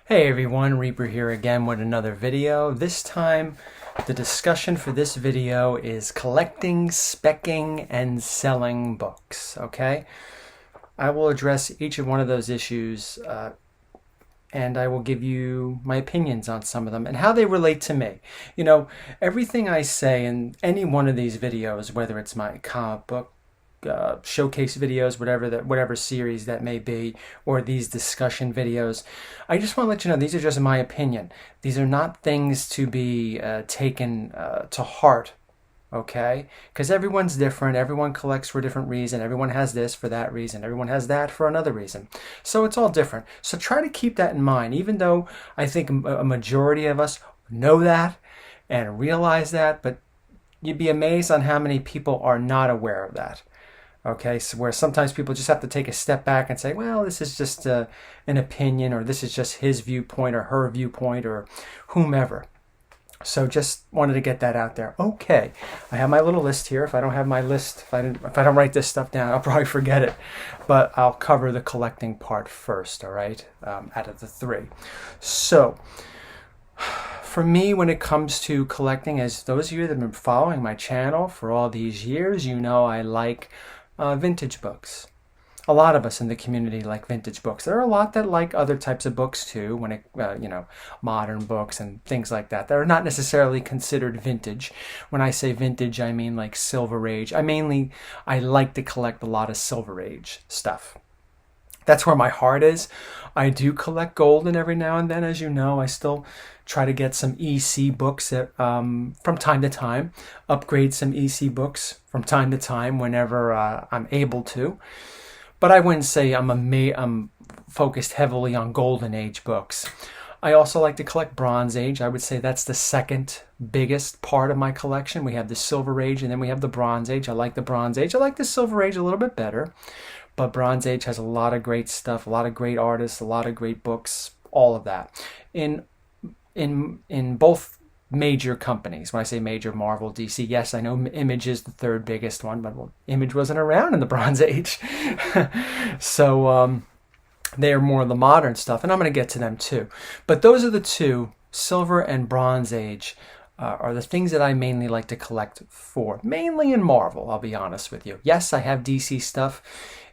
Hey everyone, Reaper here again with another video. This time, the discussion for this video is collecting, specking, and selling books, okay? I will address each of one of those issues and I will give you my opinions on some of them and how they relate to me. You know, everything I say in any one of these videos, whether it's my comic book, showcase videos, whatever series that may be, or these discussion videos. I just want to let you know these are just my opinion. These are not things to be taken to heart, okay? Because everyone's different. Everyone collects for a different reason. Everyone has this for that reason. Everyone has that for another reason. So it's all different. So try to keep that in mind, even though I think a majority of us know that and realize that, but you'd be amazed on how many people are not aware of that. Okay, so where sometimes people just have to take a step back and say, well, this is just an opinion, or this is just his viewpoint or her viewpoint or whomever. So just wanted to get that out there. Okay, I have my little list here. If I don't have my list, if I don't write this stuff down, I'll probably forget it. But I'll cover the collecting part first, all right, out of the three. So for me, when it comes to collecting, as those of you that have been following my channel for all these years, you know I like vintage books. A lot of us in the community like vintage books. There are a lot that like other types of books too, when it, modern books and things like that. That are not necessarily considered vintage. When I say vintage, I mean like Silver Age. I like to collect a lot of Silver Age stuff. That's where my heart is. I do collect golden every now and then, as you know. I still try to get some EC books from time to time, upgrade some EC books from time to time whenever I'm able to. But I wouldn't say I'm focused heavily on golden age books. I also like to collect Bronze Age. I would say that's the second biggest part of my collection. We have the Silver Age and then we have the Bronze Age. I like the Bronze Age. I like the Silver Age a little bit better. But Bronze Age has a lot of great stuff, a lot of great artists, a lot of great books, all of that. In both major companies. When I say major, Marvel, DC, yes, I know Image is the third biggest one, but Image wasn't around in the Bronze Age. So they are more of the modern stuff, and I'm going to get to them too. But those are the two, Silver and Bronze Age, are the things that I mainly like to collect for. Mainly in Marvel, I'll be honest with you. Yes, I have DC stuff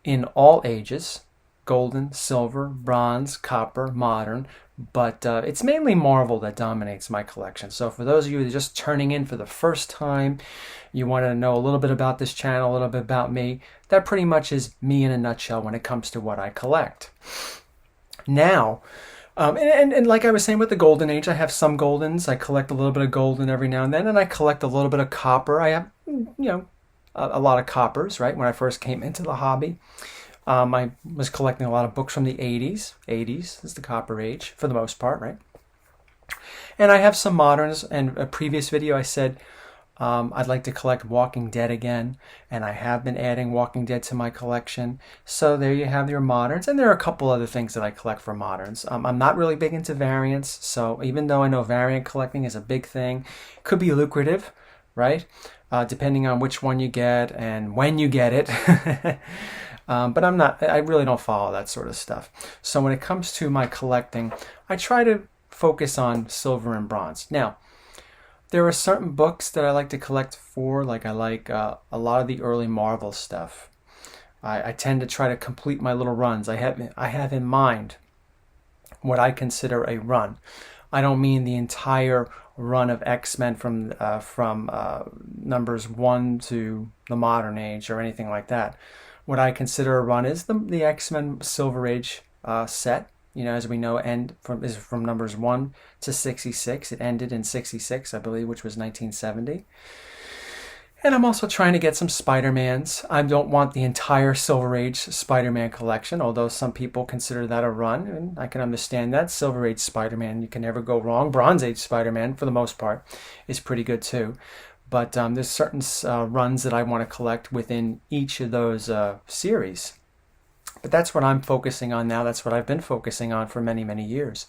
in all ages, golden, silver, bronze, copper, modern, but it's mainly Marvel that dominates my collection. So for those of you that are just turning in for the first time, you want to know a little bit about this channel, a little bit about me, that pretty much is me in a nutshell when it comes to what I collect. Now, and like I was saying with the Golden Age, I have some Goldens. I collect a little bit of golden every now and then, and I collect a little bit of copper. I have, a lot of coppers, right, when I first came into the hobby. I was collecting a lot of books from the 80s. 80s is the Copper Age, for the most part, right? And I have some moderns, and a previous video I said I'd like to collect Walking Dead again, and I have been adding Walking Dead to my collection. So there you have your moderns, and there are a couple other things that I collect for moderns. I'm not really big into variants, so even though I know variant collecting is a big thing, could be lucrative, right? Depending on which one you get and when you get it. But I really don't follow that sort of stuff. So when it comes to my collecting, I try to focus on silver and bronze. Now, there are certain books that I like to collect for, like I like a lot of the early Marvel stuff. I tend to try to complete my little runs. I have in mind what I consider a run. I don't mean the entire run of X-Men from numbers 1 to the modern age or anything like that. What I consider a run is the X-Men Silver Age set. As we know, is from numbers 1 to 66. It ended in 66, I believe, which was 1970. And I'm also trying to get some Spider-Mans. I don't want the entire Silver Age Spider-Man collection, although some people consider that a run, and I can understand that. Silver Age Spider-Man, you can never go wrong. Bronze Age Spider-Man, for the most part, is pretty good too. But there's certain runs that I want to collect within each of those series. But that's what I'm focusing on now. That's what I've been focusing on for many, many years.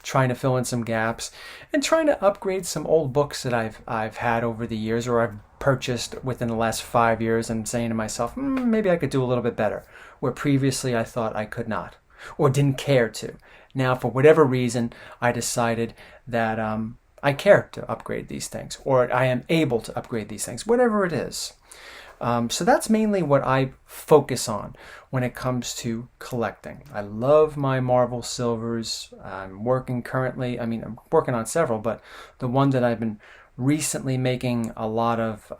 Trying to fill in some gaps and trying to upgrade some old books that I've had over the years, or I've purchased within the last 5 years, and saying to myself, maybe I could do a little bit better, where previously I thought I could not. or didn't care to. Now, for whatever reason, I decided that I care to upgrade these things, or I am able to upgrade these things, whatever it is. So that's mainly what I focus on when it comes to collecting. I love my Marvel Silvers. I'm working on several, but the one that I've been recently making a lot of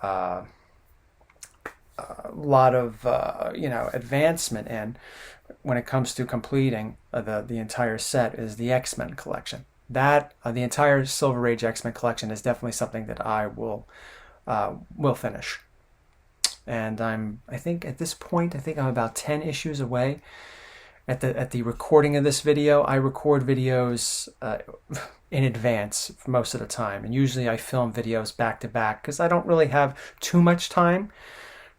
advancement in when it comes to completing the entire set is the X-Men collection. That the entire Silver Age X-Men collection is definitely something that I will finish. And I think at this point, I'm about 10 issues away. At the recording of this video, I record videos in advance for most of the time, and usually I film videos back to back because I don't really have too much time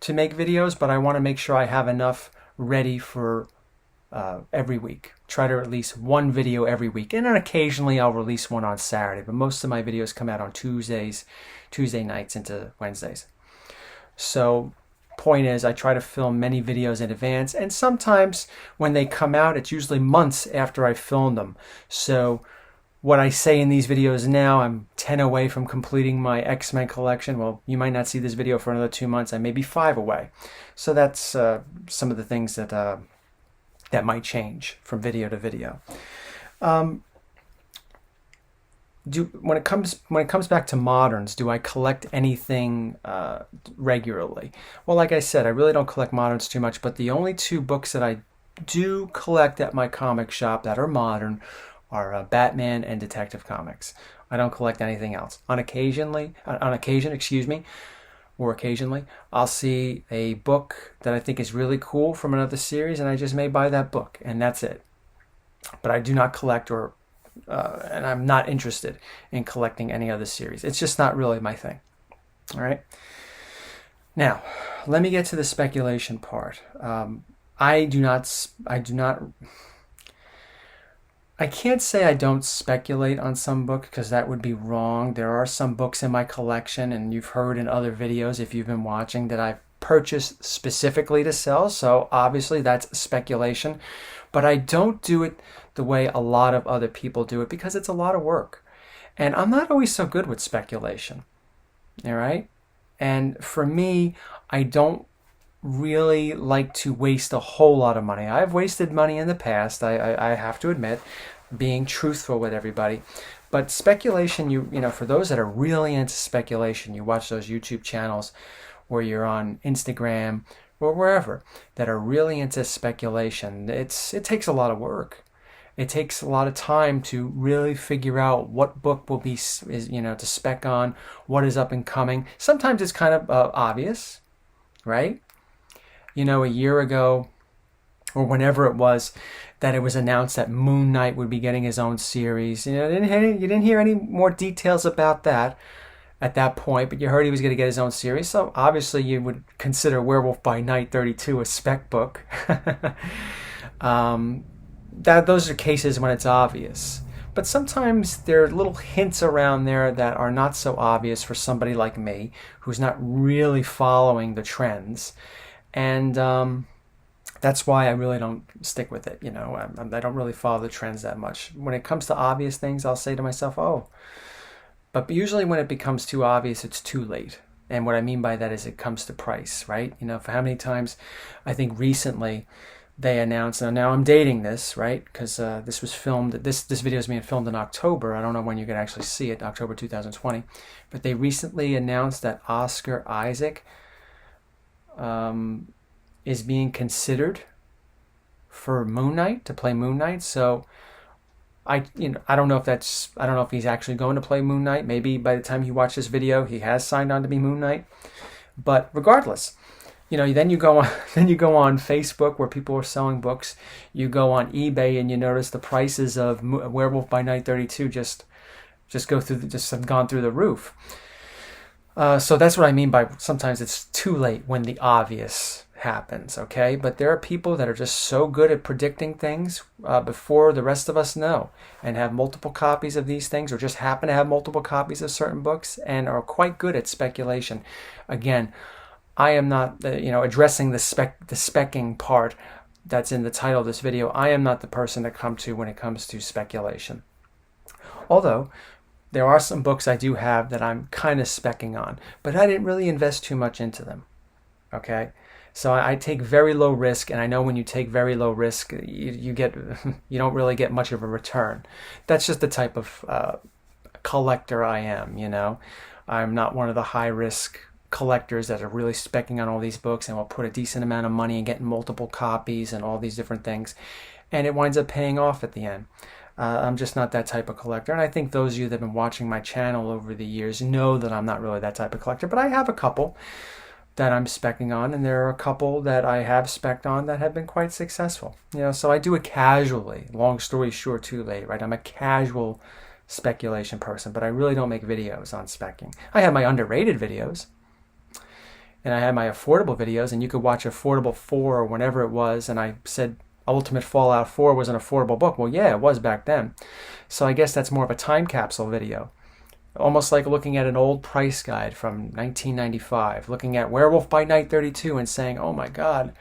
to make videos, but I want to make sure I have enough ready for every week. Try to release one video every week, and then occasionally I'll release one on Saturday, but most of my videos come out on Tuesday nights into Wednesdays. So point is, I try to film many videos in advance, and sometimes when they come out, it's usually months after I filmed them. So what I say in these videos now, I'm 10 away from completing my X-Men collection. Well, you might not see this video for another 2 months. I may be 5 away. So that's some of the things that might change from video to video. When it comes back to moderns, do I collect anything regularly? Well, like I said, I really don't collect moderns too much, but the only 2 books that I do collect at my comic shop that are modern are Batman and Detective Comics. I don't collect anything else. Occasionally, I'll see a book that I think is really cool from another series, and I just may buy that book, and that's it. But I do not collect and I'm not interested in collecting any other series. It's just not really my thing. All right. Now, let me get to the speculation part. I can't say I don't speculate on some book because that would be wrong. There are some books in my collection, and you've heard in other videos if you've been watching that I've purchased specifically to sell. So obviously that's speculation, but I don't do it the way a lot of other people do it because it's a lot of work. And I'm not always so good with speculation. All right? And for me, I don't really like to waste a whole lot of money. I've wasted money in the past, I have to admit, being truthful with everybody. But speculation, you know, for those that are really into speculation, you watch those YouTube channels where you're on Instagram or wherever that are really into speculation. It takes a lot of work. It takes a lot of time to really figure out what book will be, to spec on, what is up and coming. Sometimes it's kind of obvious, right? You know, a year ago, or whenever it was, that it was announced that Moon Knight would be getting his own series. You know, you didn't hear any more details about that at that point, but you heard he was going to get his own series. So obviously you would consider Werewolf by Night 32 a spec book. Those are cases when it's obvious. But sometimes there are little hints around there that are not so obvious for somebody like me, who's not really following the trends. And that's why I really don't stick with it. You know, I don't really follow the trends that much. When it comes to obvious things, I'll say to myself, oh. But usually when it becomes too obvious, it's too late. And what I mean by that is it comes to price, right? You know, for how many times, I think recently they announced, now I'm dating this, right? Because this was filmed, this video is being filmed in October. I don't know when you can actually see it, October 2020. But they recently announced that Oscar Isaac is being considered for Moon Knight, to play Moon Knight. So I don't know if he's actually going to play Moon Knight. Maybe by the time you watch this video, he has signed on to be Moon Knight. But regardless, then you go on Facebook where people are selling books. You go on eBay and you notice the prices of Werewolf by Night 32 just have gone through the roof. So that's what I mean by sometimes it's too late when the obvious happens, okay? But there are people that are just so good at predicting things before the rest of us know, and have multiple copies of these things, or just happen to have multiple copies of certain books, and are quite good at speculation. Again, I am not addressing the specking part. that's in the title of this video, I am not the person to come to when it comes to speculation. Although, there are some books I do have that I'm kind of specking on, but I didn't really invest too much into them, okay? So I take very low risk, and I know when you take very low risk, you don't really get much of a return. That's just the type of collector I am, you know? I'm not one of the high-risk collectors that are really specking on all these books and will put a decent amount of money and get multiple copies and all these different things, and it winds up paying off at the end. I'm just not that type of collector, and I think those of you that have been watching my channel over the years know that I'm not really that type of collector, but I have a couple that I'm specking on, and there are a couple that I have specced on that have been quite successful. You know, so I do it casually. Long story short, too late, right? I'm a casual speculation person, but I really don't make videos on specking. I have my underrated videos, and I have my affordable videos, and you could watch Affordable 4 or whenever it was, and I said Ultimate Fallout 4 was an affordable book. Well, yeah, it was back then. So I guess that's more of a time capsule video. Almost like looking at an old price guide from 1995, looking at Werewolf by Night 32 and saying, oh my God,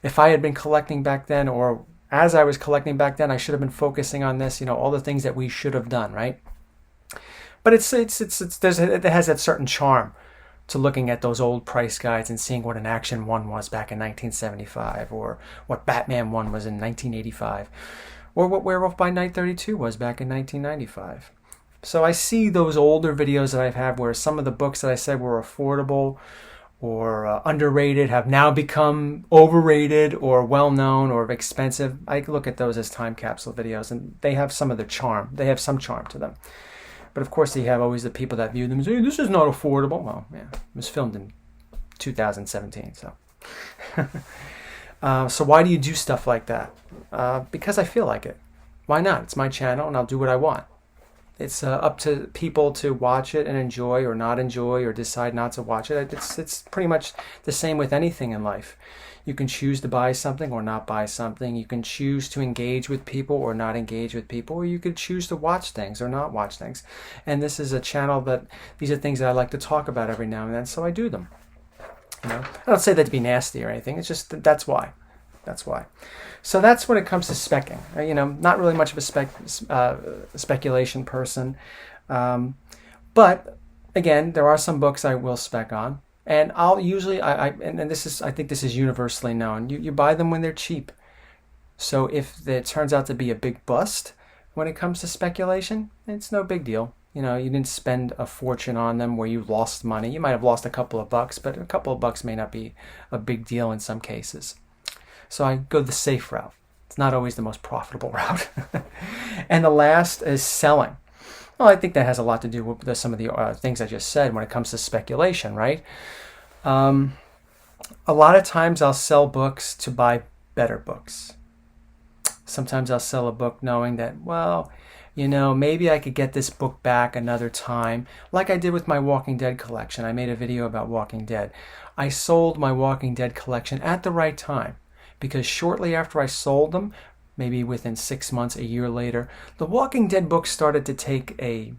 if I had been collecting back then, or as I was collecting back then, I should have been focusing on this, you know, all the things that we should have done, right? But it has that certain charm to looking at those old price guides and seeing what an Action 1 was back in 1975, or what Batman 1 was in 1985, or what Werewolf by Night 32 was back in 1995. So I see those older videos that I've had where some of the books that I said were affordable or underrated have now become overrated or well-known or expensive. I look at those as time capsule videos, and they have some of the charm. They have some charm to them. But of course, you have always the people that view them as, hey, this is not affordable. Well, yeah, it was filmed in 2017, so. So why do you do stuff like that? Because I feel like it. Why not? It's my channel, and I'll do what I want. It's up to people to watch it and enjoy or not enjoy or decide not to watch it. It's pretty much the same with anything in life. You can choose to buy something or not buy something. You can choose to engage with people or not engage with people, or you could choose to watch things or not watch things. And this is a channel that these are things that I like to talk about every now and then, so I do them. You know, I don't say that to be nasty or anything. It's just that's why. That's why. So that's when it comes to specking. You know, not really much of a speculation person, but again, there are some books I will spec on. And I'll usually, and this is, I think this is universally known. You buy them when they're cheap. So if it turns out to be a big bust when it comes to speculation, it's no big deal. You know, you didn't spend a fortune on them where you lost money. You might have lost a couple of bucks, but a couple of bucks may not be a big deal in some cases. So I go the safe route. It's not always the most profitable route. And the last is selling. Well, I think that has a lot to do with some of the things I just said when it comes to speculation, right? A lot of times I'll sell books to buy better books. Sometimes I'll sell a book knowing that, well, you know, maybe I could get this book back another time, like I did with my Walking Dead collection. I made a video about Walking Dead. I sold my Walking Dead collection at the right time, because shortly after I sold them, maybe within 6 months, a year later, the Walking Dead books started to take I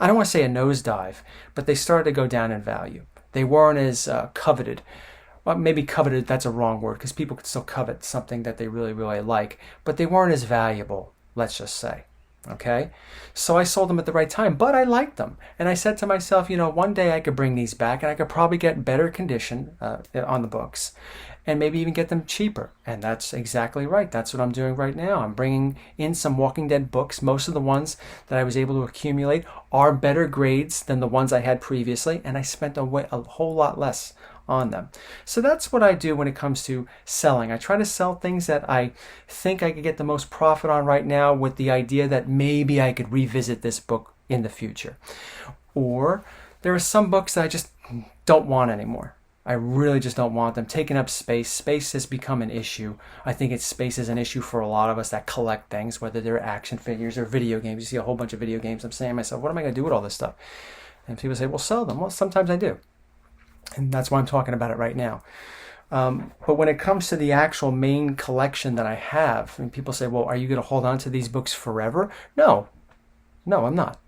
don't want to say a nosedive, but they started to go down in value. They weren't as coveted. Well, maybe coveted, that's a wrong word, because people could still covet something that they really, really like, but they weren't as valuable, let's just say. Okay? So I sold them at the right time, but I liked them. And I said to myself, you know, one day I could bring these back, and I could probably get better condition on the books, and maybe even get them cheaper. And that's exactly right. That's what I'm doing right now. I'm bringing in some Walking Dead books. Most of the ones that I was able to accumulate are better grades than the ones I had previously, and I spent a whole lot less on them. So that's what I do when it comes to selling. I try to sell things that I think I could get the most profit on right now, with the idea that maybe I could revisit this book in the future. Or there are some books that I just don't want anymore. I really just don't want them taking up space. Space has become an issue. I think space is an issue for a lot of us that collect things, whether they're action figures or video games. You see a whole bunch of video games. I'm saying to myself, what am I going to do with all this stuff? And people say, well, sell them. Well, sometimes I do. And that's why I'm talking about it right now. But when it comes to the actual main collection that I have, and people say, well, are you going to hold on to these books forever? No, I'm not.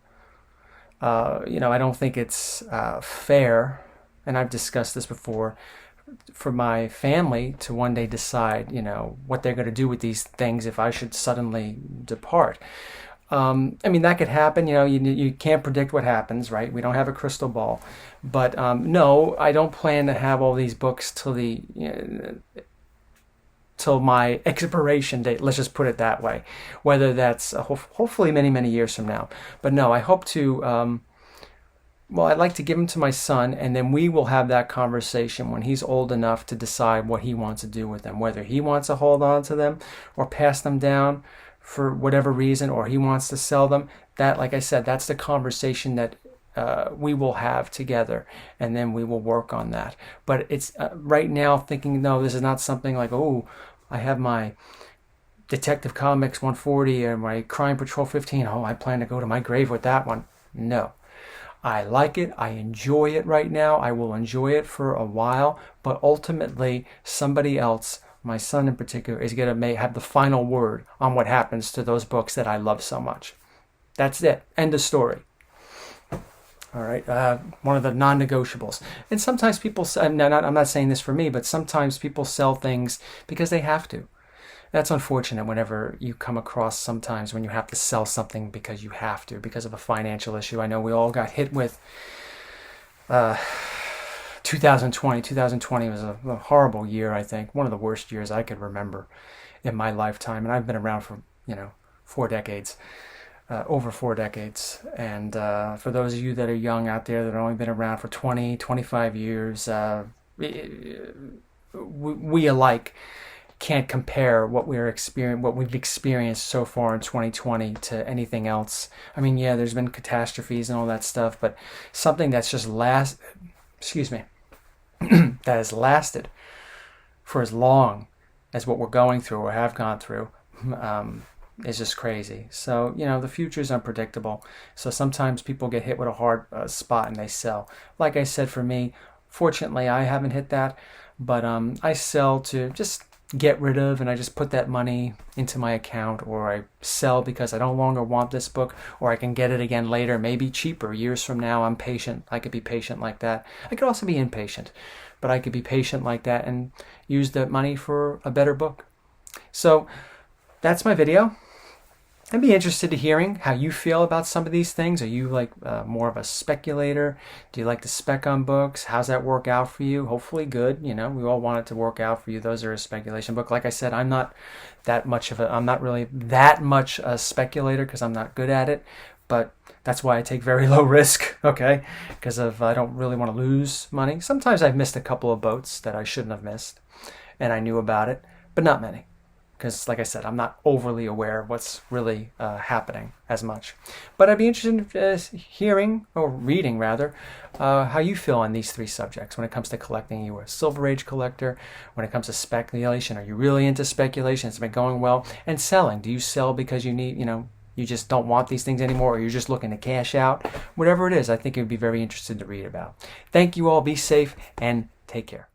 You know, I don't think it's fair, and I've discussed this before, for my family to one day decide, what they're going to do with these things if I should suddenly depart. I mean, that could happen. You can't predict what happens, right? We don't have a crystal ball. But no, I don't plan to have all these books till my expiration date. Let's just put it that way. Whether that's hopefully many, many years from now. But no, I hope to. Well, I'd like to give them to my son, and then we will have that conversation when he's old enough to decide what he wants to do with them, whether he wants to hold on to them or pass them down for whatever reason, or he wants to sell them. That, like I said, that's the conversation that we will have together, and then we will work on that. But it's right now thinking, no, this is not something like, oh, I have my Detective Comics 140 or my Crime Patrol 15. Oh, I plan to go to my grave with that one. No. I like it. I enjoy it right now. I will enjoy it for a while, but ultimately somebody else, my son in particular, is going to have the final word on what happens to those books that I love so much. That's it. End of story. All right. One of the non-negotiables. And sometimes people, I'm not saying this for me, but sometimes people sell things because they have to. That's unfortunate whenever you come across sometimes when you have to sell something because you have to, because of a financial issue. I know we all got hit with 2020. 2020 was a horrible year, I think. One of the worst years I could remember in my lifetime. And I've been around for, 4 decades, over 4 decades. And for those of you that are young out there that have only been around for 20, 25 years, we alike can't compare what we've experienced so far in 2020 to anything else. I mean, yeah, there's been catastrophes and all that stuff, but something that's just that has lasted for as long as what we're going through or have gone through is just crazy. So, the future is unpredictable. So sometimes people get hit with a hard spot and they sell. Like I said, for me, fortunately, I haven't hit that, but I sell to just get rid of, and I just put that money into my account, or I sell because I no longer want this book, or I can get it again later, maybe cheaper years from now. I'm patient. I could be patient like that. I could also be impatient, but I could be patient like that and use that money for a better book. So that's my video. I'd be interested in hearing how you feel about some of these things. Are you like more of a speculator? Do you like to spec on books? How's that work out for you? Hopefully good. We all want it to work out for you. Those are a speculation book. Like I said, I'm not really that much a speculator because I'm not good at it. But that's why I take very low risk, okay? Because I don't really want to lose money. Sometimes I've missed a couple of boats that I shouldn't have missed, and I knew about it, but not many. Because, like I said, I'm not overly aware of what's really happening as much. But I'd be interested in hearing, or reading rather, how you feel on these 3 subjects when it comes to collecting. You a Silver Age collector. When it comes to speculation, are you really into speculation? It's been going well. And selling. Do you sell because you need, you just don't want these things anymore, or you're just looking to cash out? Whatever it is, I think it would be very interesting to read about. Thank you all. Be safe and take care.